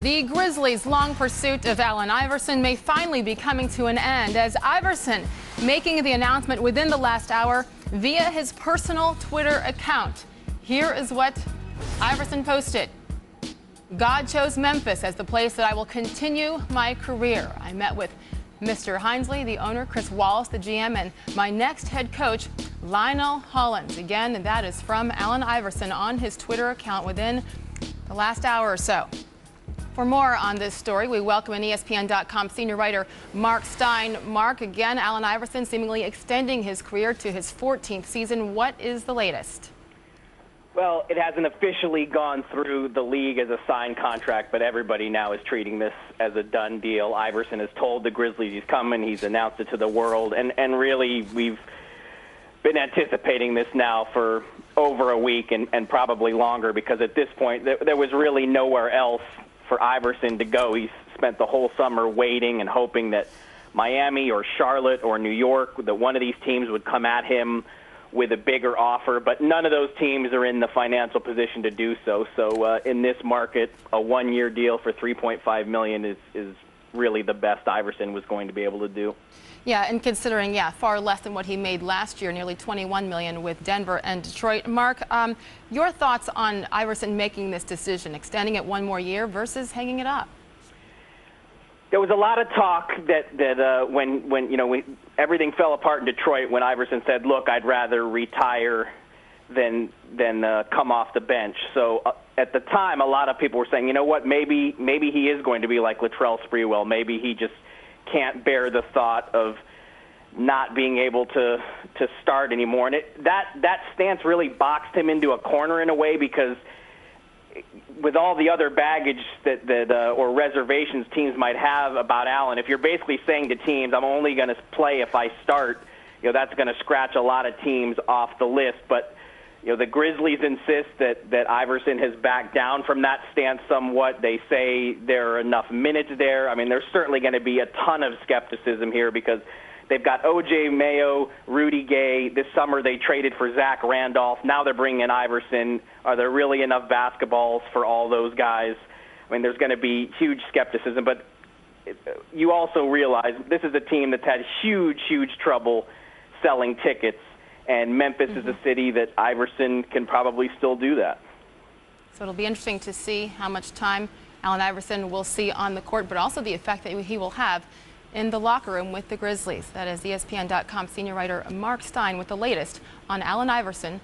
The Grizzlies' long pursuit of Allen Iverson may finally be coming to an end, as Iverson making the announcement within the last hour via his personal Twitter account. Here is what Iverson posted. God chose Memphis as the place that I will continue my career. I met with Mr. Heisley, the owner, Chris Wallace, the GM, and my next head coach, Lionel Hollins. Again, that is from Allen Iverson on his Twitter account within the last hour or so. For more on this story, we welcome an ESPN.com senior writer, Mark Stein. Mark, again, Allen Iverson seemingly extending his career to his 14th season. What is the latest? Well, it hasn't officially gone through the league as a signed contract, but everybody now is treating this as a done deal. Iverson has told the Grizzlies he's coming. He's announced it to the world. And really, we've been anticipating this now for over a week and probably longer, because at this point, there was really nowhere else for Iverson to go. He's spent the whole summer waiting and hoping that Miami or Charlotte or New York, that one of these teams would come at him with a bigger offer, but none of those teams are in the financial position to do so. So in this market, a one-year deal for $3.5 million is really the best Iverson was going to be able to do. Yeah, and considering, far less than what he made last year, nearly $21 million with Denver and Detroit. Mark, your thoughts on Iverson making this decision, extending it one more year versus hanging it up? There was a lot of talk that when everything fell apart in Detroit, when Iverson said, "Look, I'd rather retire than come off the bench." So at the time, a lot of people were saying, you know what, maybe he is going to be like Latrell Sprewell. Maybe he just can't bear the thought of not being able to start anymore. And that stance really boxed him into a corner in a way, because with all the other baggage or reservations teams might have about Allen, if you're basically saying to teams, I'm only going to play if I start, that's going to scratch a lot of teams off the list. But the Grizzlies insist that Iverson has backed down from that stance somewhat. They say there are enough minutes there. I mean, there's certainly going to be a ton of skepticism here, because they've got O.J. Mayo, Rudy Gay. This summer they traded for Zach Randolph. Now they're bringing in Iverson. Are there really enough basketballs for all those guys? I mean, there's going to be huge skepticism. But you also realize this is a team that's had huge trouble selling tickets. And Memphis is a city that Iverson can probably still do that. So it'll be interesting to see how much time Allen Iverson will see on the court, but also the effect that he will have in the locker room with the Grizzlies. That is ESPN.com senior writer Mark Stein with the latest on Allen Iverson.